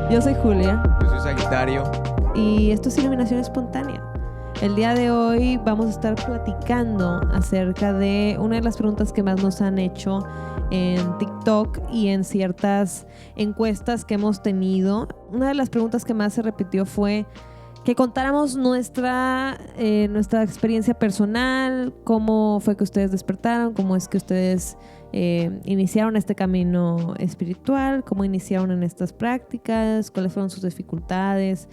Yo soy Julia. Yo soy Sagitario. Y esto es Iluminación Espontánea. El día de hoy vamos a estar platicando acerca de una de las preguntas que más nos han hecho en TikTok y en ciertas encuestas que hemos tenido. Una de las preguntas que más se repitió fue que contáramos nuestra experiencia personal, cómo fue que ustedes despertaron, cómo es que ustedes iniciaron este camino espiritual, cómo iniciaron en estas prácticas, cuáles fueron sus dificultades.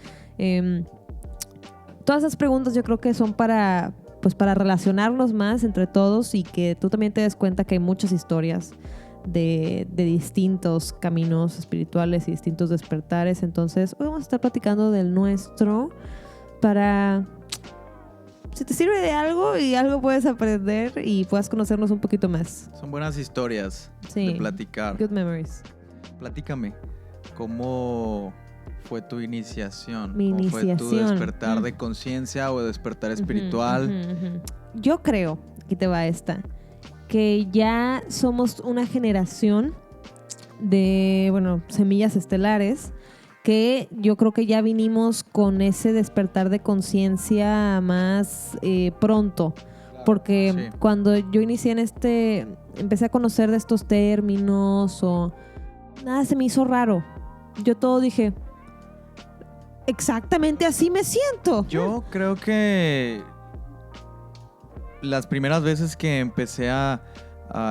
Todas esas preguntas yo creo que son para relacionarnos más entre todos y que tú también te des cuenta que hay muchas historias de distintos caminos espirituales y distintos despertares. Entonces hoy vamos a estar platicando del nuestro para... si te sirve de algo y algo puedes aprender y puedas conocernos un poquito más. Son buenas historias de platicar. Good memories. Platícame, ¿cómo fue tu iniciación? Mi ¿Cómo iniciación. fue tu despertar de conciencia o despertar espiritual? Yo creo, aquí te va esta, que ya somos una generación de, semillas estelares, que yo creo que ya vinimos con ese despertar de conciencia más pronto. Porque cuando yo inicié empecé a conocer de estos términos o nada se me hizo raro. Yo todo dije, exactamente así me siento. Yo creo que las primeras veces que empecé a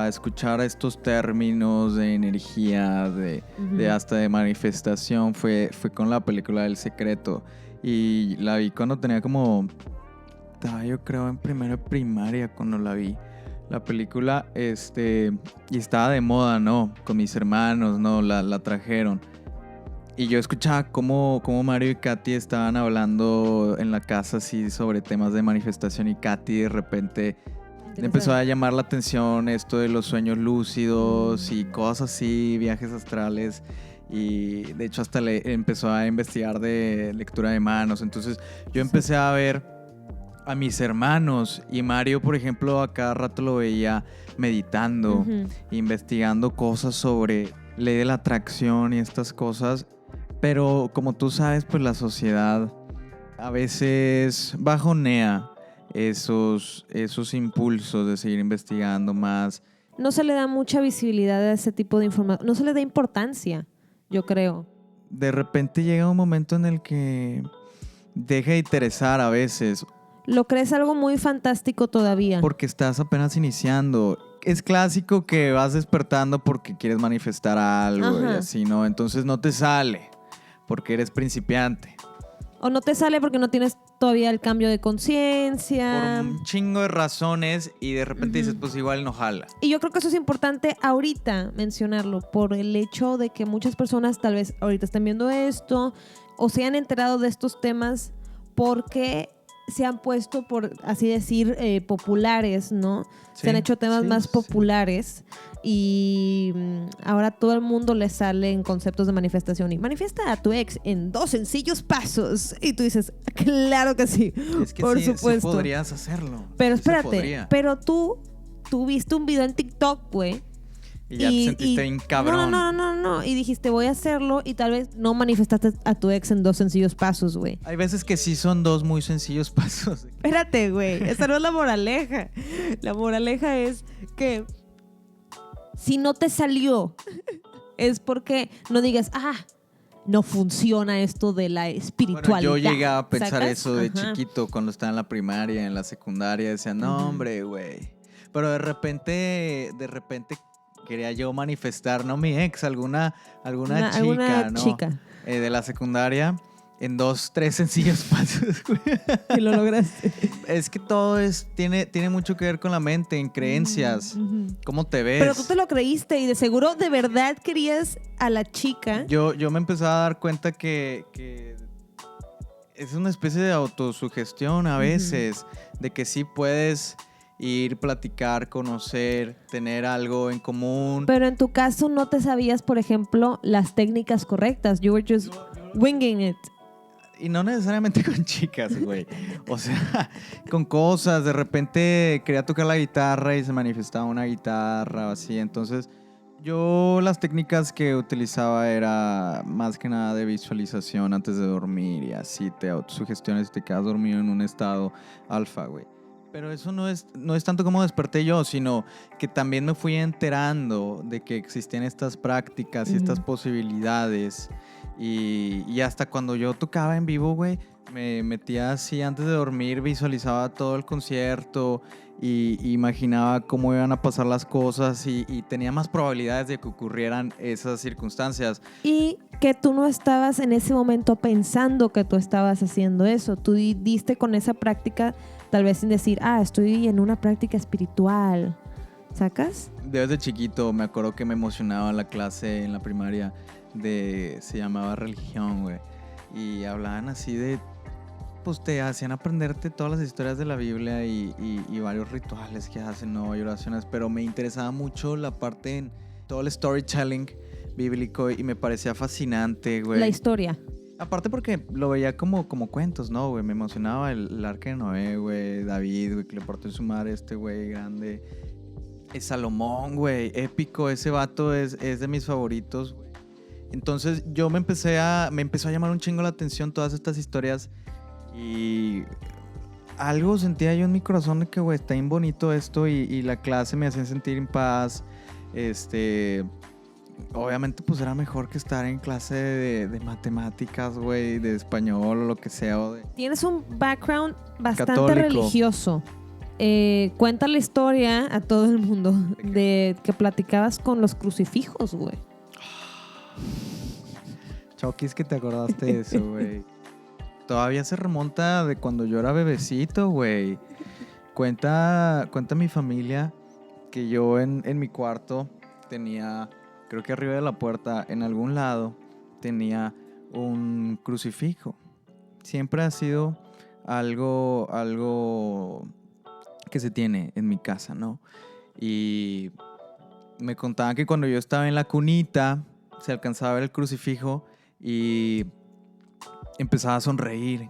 escuchar estos términos de energía, de hasta de manifestación, fue con la película El Secreto. Y la vi cuando tenía yo creo en primera primaria cuando la vi. La película, y estaba de moda, ¿no? Con mis hermanos, ¿no? La trajeron. Y yo escuchaba cómo Mario y Katy estaban hablando en la casa así sobre temas de manifestación y Katy de repente empezó a llamar la atención esto de los sueños lúcidos y cosas así, viajes astrales. Y de hecho hasta empezó a investigar de lectura de manos. Entonces yo empecé a ver a mis hermanos y Mario, por ejemplo, a cada rato lo veía meditando, investigando cosas sobre ley de la atracción y estas cosas. Pero como tú sabes, pues la sociedad a veces bajonea esos impulsos de seguir investigando más. No se le da mucha visibilidad a ese tipo de información, no se le da importancia, yo creo. De repente llega un momento en el que deja de interesar a veces. Lo crees algo muy fantástico todavía. Porque estás apenas iniciando. Es clásico que vas despertando porque quieres manifestar algo y así, ¿no? Entonces no te sale porque eres principiante. O no te sale porque no tienes todavía el cambio de conciencia. Por un chingo de razones y de repente dices, pues igual no jala. Y yo creo que eso es importante ahorita mencionarlo por el hecho de que muchas personas tal vez ahorita estén viendo esto o se han enterado de estos temas porque se han puesto, por así decir, populares, ¿no? Sí, se han hecho temas más populares y ahora todo el mundo le sale en conceptos de manifestación y manifiesta a tu ex en 2 sencillos pasos y tú dices, claro que sí, es que por sí, supuesto. Sí podrías hacerlo. Pero sí espérate, pero tú viste un video en TikTok, güey. Y ya te sentiste bien cabrón. No. Y dijiste, voy a hacerlo y tal vez no manifestaste a tu ex en 2 sencillos pasos, güey. Hay veces que sí son 2 muy sencillos pasos. Espérate, güey. Esa no es la moraleja. La moraleja es que si no te salió, es porque no digas, no funciona esto de la espiritualidad. Bueno, yo llegué a pensar eso de Ajá. chiquito cuando estaba en la primaria, en la secundaria. Decía, no, hombre, güey. Pero de repente quería yo manifestar, no mi ex, alguna chica, ¿no? De la secundaria en 2, 3 sencillos pasos, güey. Y lo lograste. Es que todo tiene mucho que ver con la mente, en creencias, cómo te ves. Pero tú te lo creíste y de seguro de verdad querías a la chica. Yo me empecé a dar cuenta que es una especie de autosugestión a veces, de que sí puedes ir, platicar, conocer, tener algo en común. Pero en tu caso no te sabías, por ejemplo, las técnicas correctas. You were just winging it. Y no necesariamente con chicas, güey. O sea, con cosas. De repente quería tocar la guitarra y se manifestaba una guitarra o así. Entonces, Yo las técnicas que utilizaba era más que nada de visualización antes de dormir y así te autosugestiones y te quedas dormido en un estado alfa, güey. Pero eso no es tanto como desperté yo, sino que también me fui enterando de que existían estas prácticas y estas posibilidades. Y hasta cuando yo tocaba en vivo, güey, me metía así antes de dormir, visualizaba todo el concierto y imaginaba cómo iban a pasar las cosas y tenía más probabilidades de que ocurrieran esas circunstancias. Y que tú no estabas en ese momento pensando que tú estabas haciendo eso. Tú diste con esa práctica tal vez sin decir, estoy en una práctica espiritual. ¿Sacas? Desde chiquito me acuerdo que me emocionaba la clase en la primaria se llamaba religión, güey. Y hablaban así de, pues te hacían aprenderte todas las historias de la Biblia y varios rituales que hacen, ¿no? Y oraciones, pero me interesaba mucho la parte en todo el storytelling bíblico y me parecía fascinante, güey. La historia. Aparte porque lo veía como cuentos, ¿no, güey? Me emocionaba el arca de Noé, güey, David, güey, que le partió su madre güey grande. Es Salomón, güey, épico, ese vato es de mis favoritos, güey. Entonces yo me empezó a llamar un chingo la atención todas estas historias y algo sentía yo en mi corazón de que, güey, está bien bonito esto y la clase me hacía sentir en paz. Obviamente, pues era mejor que estar en clase de matemáticas, güey, de español o lo que sea. Tienes un background bastante católico. Religioso. Cuenta la historia a todo el mundo de que platicabas con los crucifijos, güey. Chucky, es que te acordaste de eso, güey. Todavía se remonta de cuando yo era bebecito, güey. Cuenta mi familia que yo en mi cuarto tenía, creo que arriba de la puerta, en algún lado, tenía un crucifijo. Siempre ha sido algo que se tiene en mi casa, ¿no? Y me contaban que cuando yo estaba en la cunita, se alcanzaba a ver el crucifijo y empezaba a sonreír.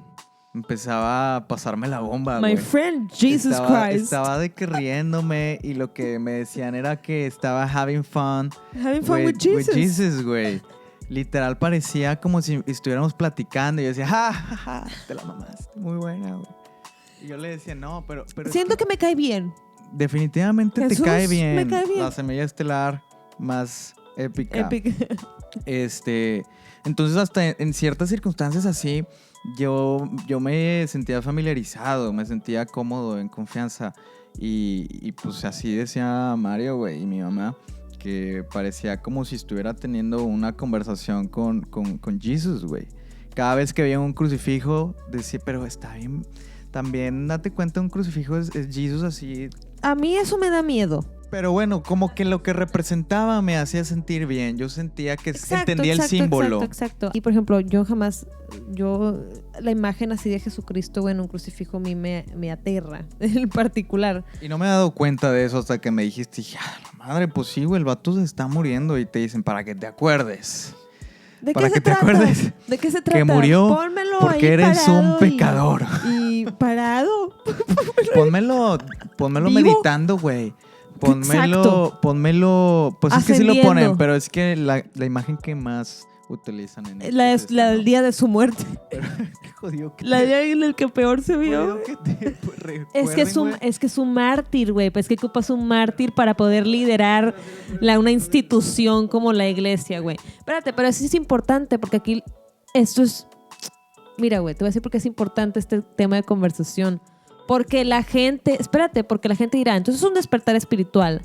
Empezaba a pasarme la bomba, My güey. friend Jesus Christ. Estaba de que riéndome y lo que me decían era que estaba having fun with Jesus, güey. Literal parecía como si estuviéramos platicando y yo decía, ja, te la mamaste, muy buena, güey. Y yo le decía, no, pero siento que me cae bien. Definitivamente Jesús, te cae bien. me cae bien. La semilla estelar más épica. Entonces hasta en ciertas circunstancias así yo me sentía familiarizado, me sentía cómodo, en confianza y pues así decía Mario, güey, y mi mamá, que parecía como si estuviera teniendo una conversación con Jesus, güey. Cada vez que veía un crucifijo decía, pero está bien, también date cuenta, un crucifijo es Jesus así. A mí eso me da miedo. Pero bueno, como que lo que representaba me hacía sentir bien. Yo sentía que entendía el símbolo. Exacto. Y por ejemplo, la imagen así de Jesucristo, güey, en un crucifijo a mí me aterra, en particular. Y no me he dado cuenta de eso hasta que me dijiste, la madre, pues sí, güey, el vato se está muriendo y te dicen, para que te acuerdes. ¿De para qué que se te trata? acuerdes ¿De qué se trata? que murió Pónmelo porque ahí eres parado un pecador. Y parado. Pónmelo ¿Vivo? meditando, güey. Pónmelo, pues es que sí lo ponen, pero es que la imagen que más utilizan en la del día de su muerte. Qué jodido que la día en el que peor se vio. Es que es un mártir, güey. Pues que ocupas un mártir para poder liderar una institución como la iglesia, güey. Espérate, pero eso es importante porque aquí esto es... Mira, güey, te voy a decir por qué es importante este tema de conversación. Porque la gente dirá, entonces es un despertar espiritual.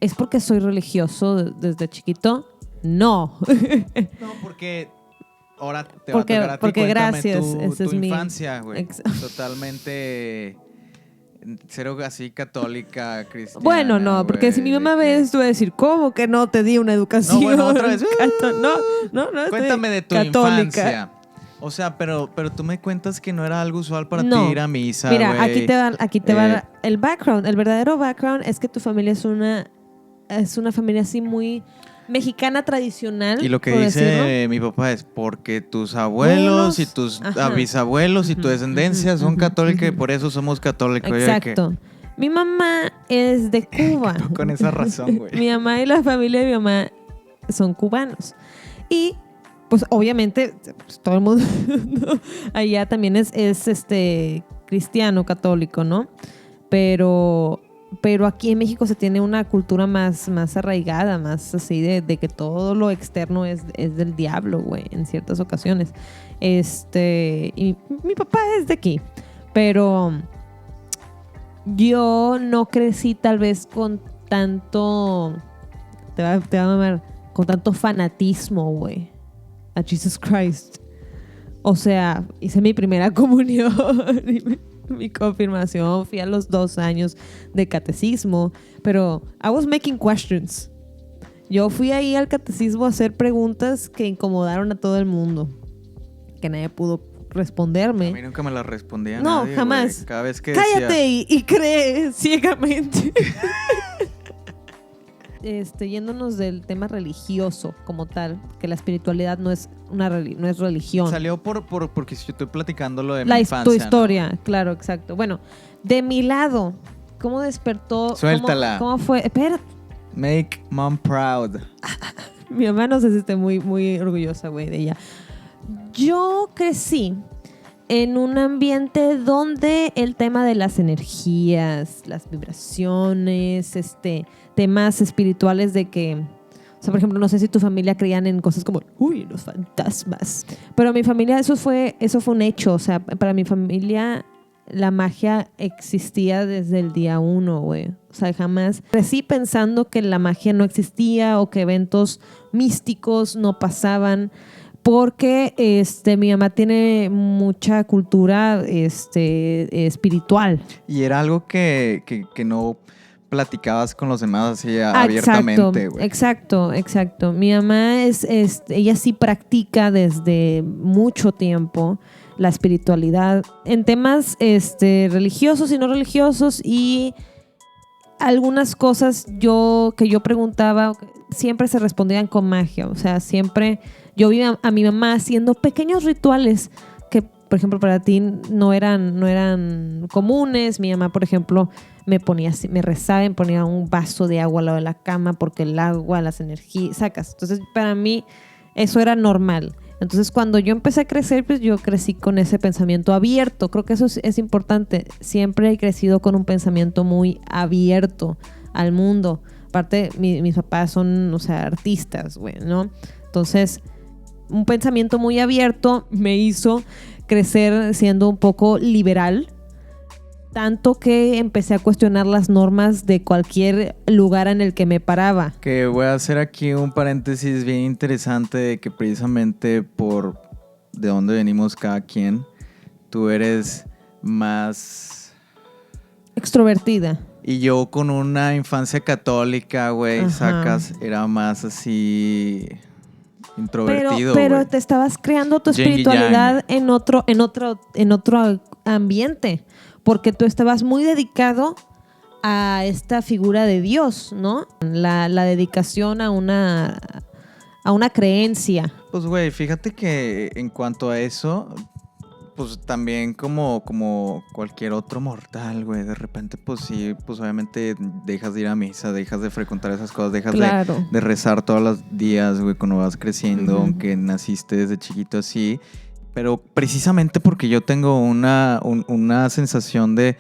¿Es porque soy religioso desde chiquito? No. No, porque ahora te va a tocar a ti. Porque gracias. Tu infancia, güey. Totalmente cero así católica, cristiana. Bueno, no, porque si mi mamá ve esto va a decir, ¿cómo que no te di una educación? No, bueno, otra vez. No, cuéntame de tu católica. Infancia. O sea, pero tú me cuentas que no era algo usual para ti ir a misa, mira, güey. aquí te va el background. El verdadero background es que tu familia es una familia así muy mexicana tradicional. Y lo que dice mi papá es porque tus abuelos y tus bisabuelos y tu descendencia son católicos y por eso somos católicos. Exacto. Mi mamá es de Cuba. Tú con esa razón, güey. Mi mamá y la familia de mi mamá son cubanos. Y pues obviamente pues, todo el mundo allá también es cristiano, católico, ¿no? Pero aquí en México se tiene una cultura más arraigada, más así de que todo lo externo es del diablo, güey, en ciertas ocasiones. Y mi papá es de aquí, pero yo no crecí tal vez con tanto, te va a mamar, con tanto fanatismo, güey, a Jesus Christ. O sea, hice mi primera comunión, mi confirmación, fui a los 2 años de catecismo, pero I was making questions. Yo fui ahí al catecismo a hacer preguntas que incomodaron a todo el mundo, que nadie pudo responderme. A mí nunca me la respondía no, nadie, jamás. Güey. Cada vez que cállate decía... y cree ciegamente. Yéndonos del tema religioso como tal, que la espiritualidad no es religión. Salió porque si yo estoy platicando lo de mi infancia. Tu historia, ¿no? Claro, exacto. Bueno, de mi lado, ¿cómo despertó? Suéltala. ¿Cómo fue? Espera. Make mom proud. Mi mamá no sé si esté muy, muy orgullosa, güey, de ella. Yo crecí en un ambiente donde el tema de las energías, las vibraciones, temas espirituales de que, o sea, por ejemplo, no sé si tu familia creían en cosas como, uy, los fantasmas. Pero mi familia, eso fue un hecho. O sea, para mi familia, la magia existía desde el día 1, güey. O sea, jamás crecí pensando que la magia no existía o que eventos místicos no pasaban. Porque mi mamá tiene mucha cultura espiritual. Y era algo que no platicabas con los demás así abiertamente, güey. Exacto. Mi mamá ella sí practica desde mucho tiempo la espiritualidad en temas religiosos y no religiosos, y algunas cosas que yo preguntaba siempre se respondían con magia. O sea, siempre yo vi a mi mamá haciendo pequeños rituales que, por ejemplo, para ti no eran comunes. Mi mamá, por ejemplo, me rezaba y me ponía un vaso de agua al lado de la cama porque el agua, las energías, sacas. Entonces, para mí eso era normal. Entonces, cuando yo empecé a crecer, pues yo crecí con ese pensamiento abierto. Creo que eso es importante. Siempre he crecido con un pensamiento muy abierto al mundo. Aparte, mis papás son, o sea, artistas, güey, ¿no? Entonces, un pensamiento muy abierto me hizo crecer siendo un poco liberal, tanto que empecé a cuestionar las normas de cualquier lugar en el que me paraba. Que voy a hacer aquí un paréntesis bien interesante de que precisamente por de dónde venimos cada quien, tú eres más extrovertida. Y yo con una infancia católica, güey, sacas, era más así introvertido. Pero te estabas creando tu espiritualidad en otro ambiente, porque tú estabas muy dedicado a esta figura de Dios, ¿no? La dedicación a una creencia. Pues, güey, fíjate que en cuanto a eso, pues también como cualquier otro mortal, güey, de repente, pues sí, pues obviamente dejas de ir a misa, dejas de frecuentar esas cosas, dejas de rezar todos los días, güey, cuando vas creciendo, aunque naciste desde chiquito así. Pero precisamente porque yo tengo una sensación de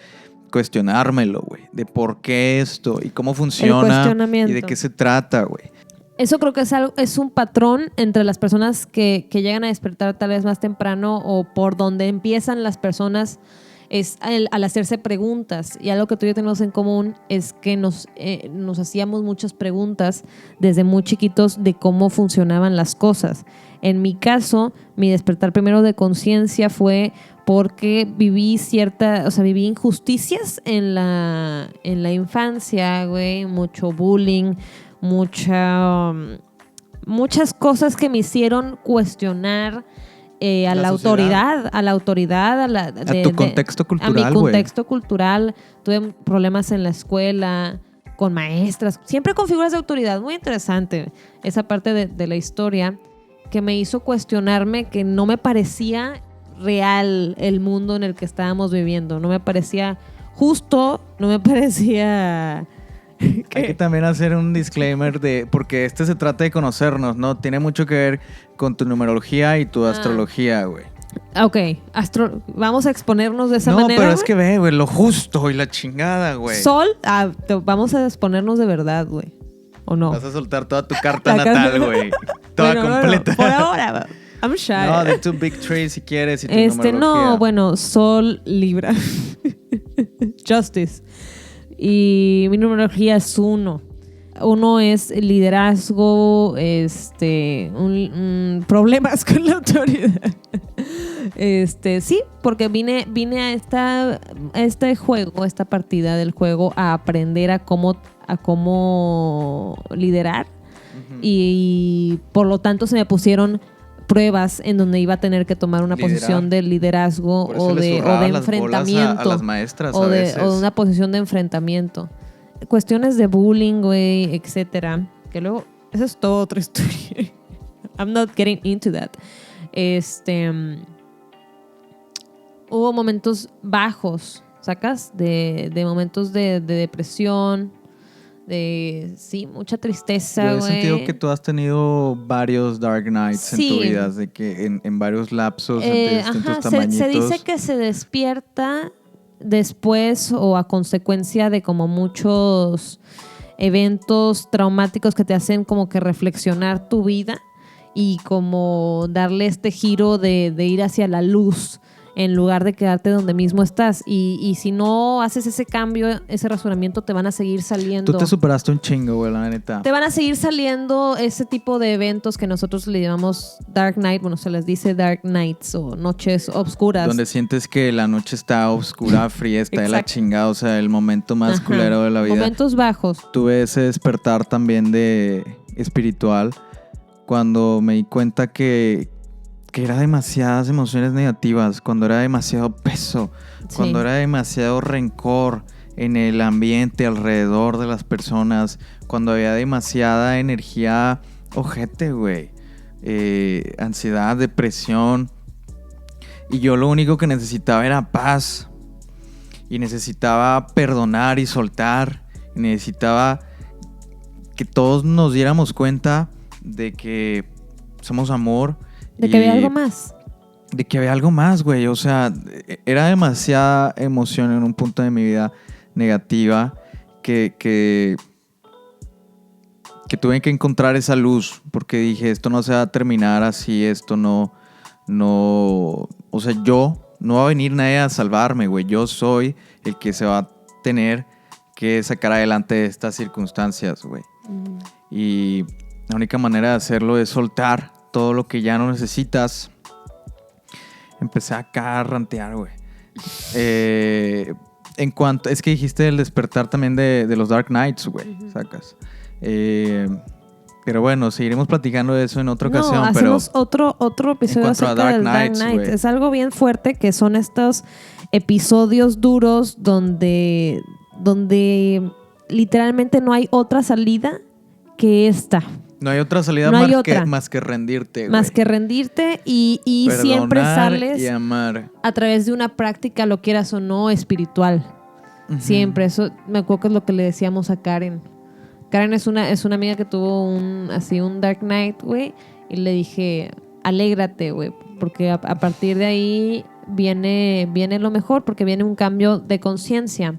cuestionármelo, güey, de por qué esto y cómo funciona y de qué se trata, güey. Eso creo que es un patrón entre las personas que llegan a despertar tal vez más temprano, o por donde empiezan las personas es al hacerse preguntas. Y algo que tú y yo tenemos en común es que nos hacíamos muchas preguntas desde muy chiquitos de cómo funcionaban las cosas. En mi caso, mi despertar primero de conciencia fue porque viví injusticias en la infancia, güey, mucho bullying, muchas cosas que me hicieron cuestionar a la autoridad, a tu contexto cultural, a mi contexto cultural. Tuve problemas en la escuela, con maestras, siempre con figuras de autoridad. Muy interesante esa parte de la historia, que me hizo cuestionarme que no me parecía real el mundo en el que estábamos viviendo. No me parecía justo no me parecía... Hay que también hacer un disclaimer porque se trata de conocernos, ¿no? Tiene mucho que ver con tu numerología y tu astrología, güey. Ok, vamos a exponernos de esa manera. No, pero es que ve, güey, lo justo y la chingada, güey. Sol, vamos a exponernos de verdad, güey. ¿O no? Vas a soltar toda tu carta natal, güey. Toda completa. No, por ahora, I'm shy. No, de two big trees si quieres y tu numerología. No, bueno, Sol, Libra. Justice. Y mi numerología es 1. 1 es liderazgo, problemas con la autoridad. Sí, porque vine a este juego, esta partida del juego, a aprender a cómo liderar. Uh-huh. Y por lo tanto se me pusieron pruebas en donde iba a tener que tomar una posición de liderazgo o de enfrentamiento a las maestras o de una posición de enfrentamiento. Cuestiones de bullying, güey, etcétera, que luego esa es toda otra historia. I'm not getting into that. Hubo momentos bajos, ¿sacas? De momentos de depresión, sí, mucha tristeza, güey. Yo he sentido que tú has tenido varios Dark Nights sí. en tu vida, de que en varios lapsos, entre distintos tamañitos. Se dice que se despierta después o a consecuencia de como muchos eventos traumáticos que te hacen como que reflexionar tu vida y como darle este giro de ir hacia la luz en lugar de quedarte donde mismo estás. Y si no haces ese cambio, ese razonamiento, te van a seguir saliendo. Tú te superaste un chingo, güey, la neta. Te van a seguir saliendo ese tipo de eventos que nosotros le llamamos Dark Night. Bueno, se les dice Dark Nights o noches oscuras. Donde sientes que la noche está oscura, fría, está de la chingada. O sea, el momento más culero de la vida. Momentos bajos. Tuve ese despertar también de espiritual cuando me di cuenta que era demasiadas emociones negativas, cuando era demasiado peso, sí. Cuando era demasiado rencor en el ambiente alrededor de las personas, cuando había demasiada energía ojete, güey, ansiedad, depresión, y yo lo único que necesitaba era paz, y necesitaba perdonar y soltar, y necesitaba que todos nos diéramos cuenta de que somos amor. De que había algo más. De que había algo más, güey. O sea, era demasiada emoción en un punto de mi vida negativa que tuve que encontrar esa luz. Porque dije, esto no se va a terminar así, esto no... O sea, no va a venir nadie a salvarme, güey. Yo soy el que se va a tener que sacar adelante estas circunstancias, güey. Y la única manera de hacerlo es soltar todo lo que ya no necesitas. Empecé acá a rantear, güey. En cuanto... Es que dijiste el despertar también de los Dark Nights, güey. Uh-huh. Sacas. Pero bueno, seguiremos platicando de eso en otra ocasión. Hacemos otro episodio acerca del Dark Night. Es algo bien fuerte, que son estos episodios duros donde literalmente no hay otra salida que esta. No hay otra salida más que rendirte, güey. Más que rendirte y siempre sales y amar. A través de una práctica, lo quieras o no, espiritual. Uh-huh. Siempre. Eso me acuerdo que es lo que le decíamos a Karen. Karen es una amiga que tuvo un Dark Night, güey. Y le dije, alégrate, güey. Porque a partir de ahí viene lo mejor, porque viene un cambio de conciencia.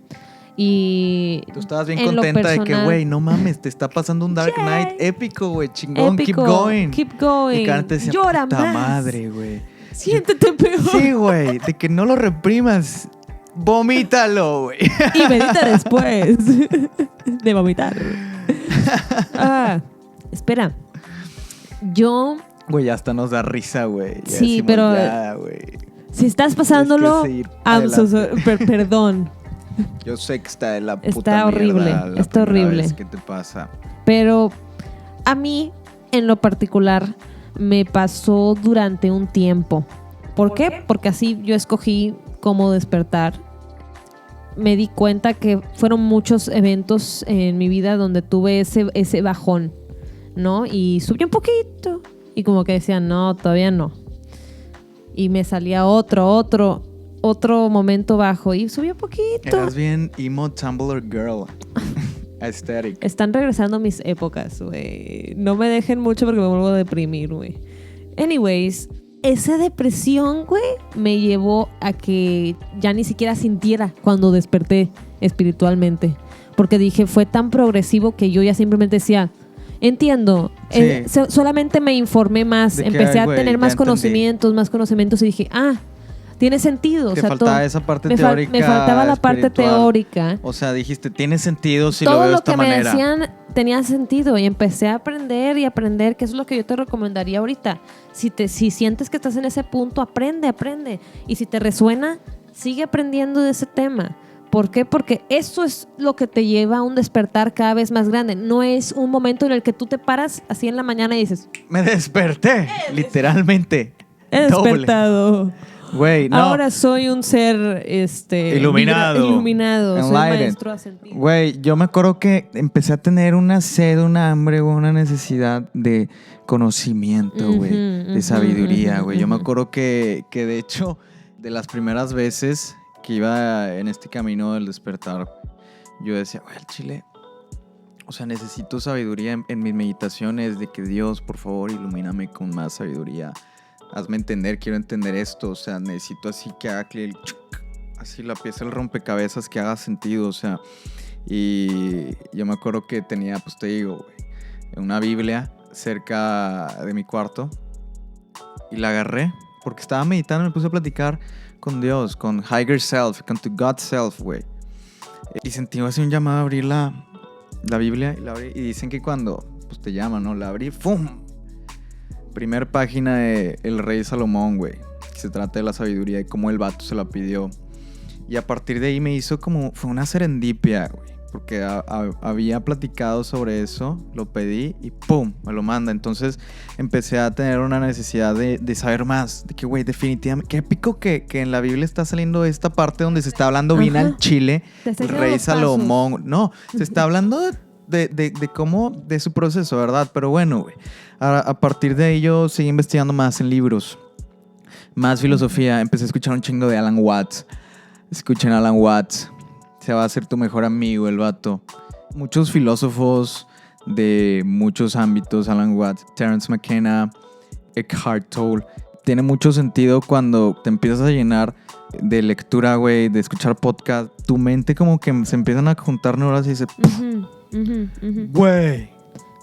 Y tú estabas bien contenta de que, güey, no mames, te está pasando un Dark Night épico, güey, chingón, épico. Keep going. Y Karen te decía, llora puta más. Madre, güey. Siéntete peor. Sí, güey, de que no lo reprimas, vomítalo, güey. Y medita después de vomitar. Espera. Güey, hasta nos da risa, güey. Sí, pero si estás pasándolo, perdón. Yo sé que está de la puta está horrible, mierda. Está horrible. ¿Qué te pasa? Pero a mí, en lo particular, me pasó durante un tiempo. ¿Por qué? Porque así yo escogí cómo despertar. Me di cuenta que fueron muchos eventos en mi vida donde tuve ese bajón, ¿no? Y subí un poquito. Y como que decía, no, todavía no. Y me salía otro. otro momento bajo y subió poquito. Eras bien emo Tumblr girl. Aesthetic. Están regresando mis épocas, güey. No me dejen mucho porque me vuelvo a deprimir, güey. Anyways, esa depresión, güey, me llevó a que ya ni siquiera sintiera cuando desperté espiritualmente. Porque dije, fue tan progresivo que yo ya simplemente decía, entiendo. Sí. Solamente me informé más. Empecé a tener más conocimientos y dije, tiene sentido. Te faltaba esa parte teórica. Me faltaba la parte teórica. O sea, dijiste, tiene sentido si lo veo de esta manera. Todo lo que me decían tenía sentido y empecé a aprender, que eso es lo que yo te recomendaría ahorita. Si sientes que estás en ese punto, aprende. Y si te resuena, sigue aprendiendo de ese tema. ¿Por qué? Porque eso es lo que te lleva a un despertar cada vez más grande. No es un momento en el que tú te paras así en la mañana y dices, me desperté, literalmente. He despertado. Güey, no. Ahora soy un ser iluminado. Soy maestro ascendido. Güey, yo me acuerdo que empecé a tener una sed, una hambre, una necesidad de conocimiento, güey, de sabiduría, güey. Yo me acuerdo que de hecho, de las primeras veces que iba en este camino del despertar, yo decía, güey, al chile, o sea, necesito sabiduría en mis meditaciones, de que Dios, por favor, ilumíname con más sabiduría. Hazme entender, quiero entender esto, o sea, necesito así que haga clic, así la pieza del rompecabezas que haga sentido, o sea, y yo me acuerdo que tenía, pues te digo, güey, una Biblia cerca de mi cuarto y la agarré porque estaba meditando y me puse a platicar con Dios, con Higher Self, con tu God Self, güey, y sentí así un llamado a abrir la Biblia y la abrí, y dicen que cuando pues te llaman, ¿no? La abrí, ¡fum! Primer página de El Rey Salomón, güey. Se trata de la sabiduría y cómo el vato se la pidió. Y a partir de ahí me hizo como... Fue una serendipia, güey. Porque había platicado sobre eso, lo pedí y ¡pum! Me lo manda. Entonces empecé a tener una necesidad de saber más. De que, güey, definitivamente... Qué épico que en la Biblia está saliendo esta parte donde se está hablando bien al chile. El Rey Salomón. No, se está hablando de cómo... De su proceso, ¿verdad? Pero bueno, güey. A partir de ello seguí investigando más en libros, más filosofía. Empecé a escuchar un chingo de Alan Watts. Escuchen a Alan Watts, se va a hacer tu mejor amigo el vato. Muchos filósofos de muchos ámbitos, Alan Watts, Terence McKenna, Eckhart Tolle. Tiene mucho sentido cuando te empiezas a llenar de lectura, güey, de escuchar podcast. Tu mente como que se empiezan a juntar neuronas y dice, güey,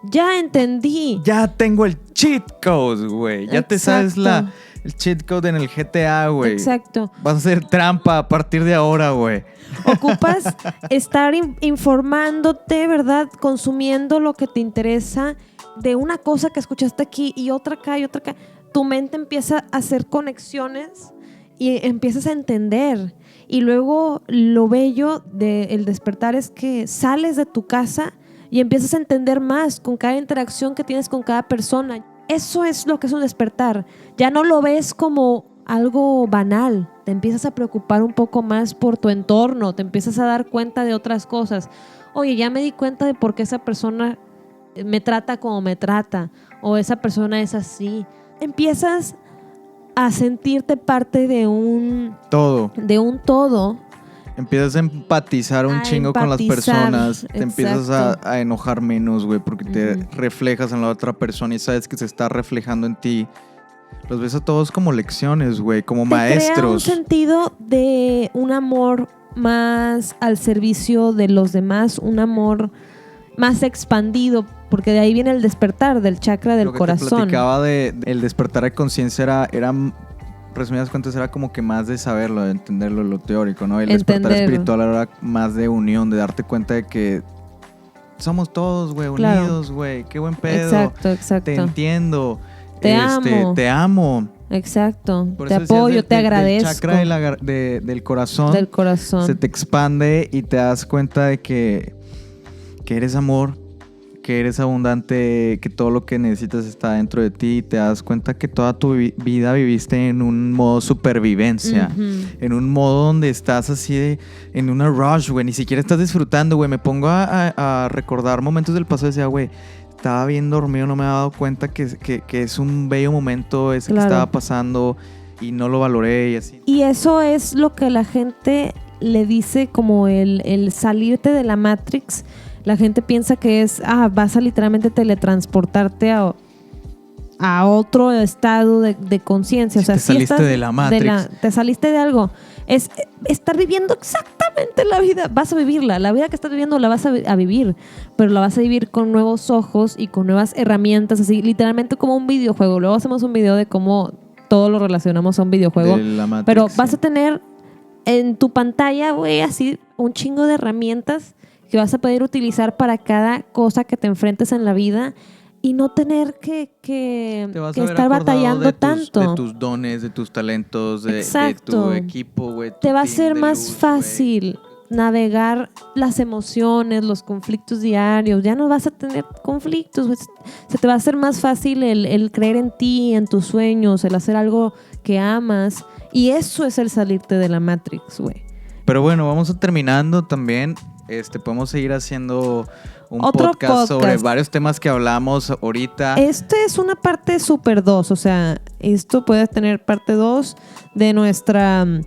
ya entendí. Ya tengo el cheat code, güey. Ya te sabes el cheat code en el GTA, güey. Exacto. Vas a hacer trampa a partir de ahora, güey. Ocupas estar informándote, ¿verdad? Consumiendo lo que te interesa de una cosa que escuchaste aquí y otra acá y otra acá. Tu mente empieza a hacer conexiones y empiezas a entender. Y luego lo bello del despertar es que sales de tu casa y empiezas a entender más con cada interacción que tienes con cada persona. Eso es lo que es un despertar. Ya no lo ves como algo banal. Te empiezas a preocupar un poco más por tu entorno. Te empiezas a dar cuenta de otras cosas. Oye, ya me di cuenta de por qué esa persona me trata como me trata. O esa persona es así. Empiezas a sentirte parte de un todo. Empiezas a empatizar un chingo con las personas. Te empiezas a enojar menos, güey, porque te reflejas en la otra persona y sabes que se está reflejando en ti. Los ves a todos como lecciones, güey, como maestros. Te crea un sentido de un amor más al servicio de los demás, un amor más expandido, porque de ahí viene el despertar del chakra del corazón. Lo que te platicaba el despertar de conciencia era resumidas cuentas, era como que más de saberlo, de entenderlo, lo teórico, ¿no? El despertar espiritual era más de unión, de darte cuenta de que somos todos, güey, unidos, güey. Qué buen pedo. Exacto. Te entiendo. Te amo. Exacto. Te apoyo, te agradezco. El chakra del corazón. Del corazón. Se te expande y te das cuenta de que eres amor, que eres abundante, que todo lo que necesitas está dentro de ti, y te das cuenta que toda tu vida viviste en un modo supervivencia, en un modo donde estás así en una rush, güey, ni siquiera estás disfrutando, güey. Me pongo a recordar momentos del pasado y decía, güey, estaba bien dormido, no me había dado cuenta que es un bello momento ese que estaba pasando, y no lo valoré y así. Y eso es lo que la gente le dice como el salirte de la Matrix. La gente piensa que vas a literalmente teletransportarte a otro estado de conciencia. O sea, te saliste de la Matrix. Te saliste de algo. Es estar viviendo exactamente la vida. Vas a vivirla. La vida que estás viviendo la vas a vivir. Pero la vas a vivir con nuevos ojos y con nuevas herramientas. Así, literalmente como un videojuego. Luego hacemos un video de cómo todo lo relacionamos a un videojuego. De la Matrix, pero sí. vas a tener en tu pantalla, güey, así un chingo de herramientas que vas a poder utilizar para cada cosa que te enfrentes en la vida y no tener que estar batallando tanto. De tus dones, de tus talentos, de tu equipo, güey. Te va a ser más fácil navegar las emociones, los conflictos diarios. Ya no vas a tener conflictos, güey. Se te va a hacer más fácil el creer en ti, en tus sueños, el hacer algo que amas. Y eso es el salirte de la Matrix, güey. Pero bueno, vamos terminando también. Podemos seguir haciendo otro podcast sobre varios temas que hablamos ahorita. Este es una parte super 2, o sea, esto puede tener parte 2 de nuestras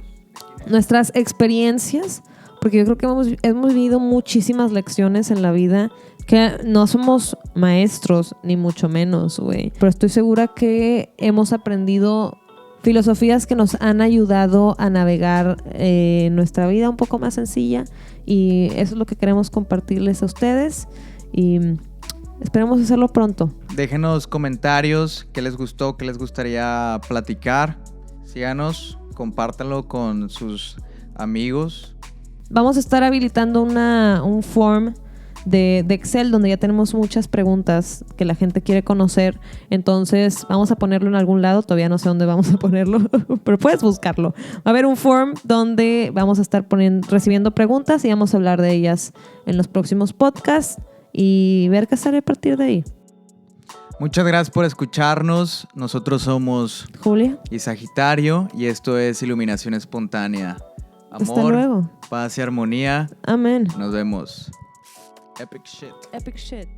experiencias, porque yo creo que hemos vivido muchísimas lecciones en la vida, que no somos maestros, ni mucho menos, güey. Pero estoy segura que hemos aprendido filosofías que nos han ayudado a navegar nuestra vida un poco más sencilla, y eso es lo que queremos compartirles a ustedes y esperemos hacerlo pronto. Déjenos comentarios, qué les gustó, qué les gustaría platicar. Síganos, compártanlo con sus amigos. Vamos a estar habilitando un form de Excel donde ya tenemos muchas preguntas que la gente quiere conocer. Entonces vamos a ponerlo en algún lado. Todavía no sé dónde vamos a ponerlo, pero puedes buscarlo. Va a haber un form donde vamos a estar recibiendo preguntas y vamos a hablar de ellas en los próximos podcasts y ver qué sale a partir de ahí. Muchas gracias por escucharnos. Nosotros somos Julia y Sagitario y esto es Iluminación Espontánea. Hasta Amor, luego. paz y armonía. Amén. Nos vemos. Epic shit. Epic shit.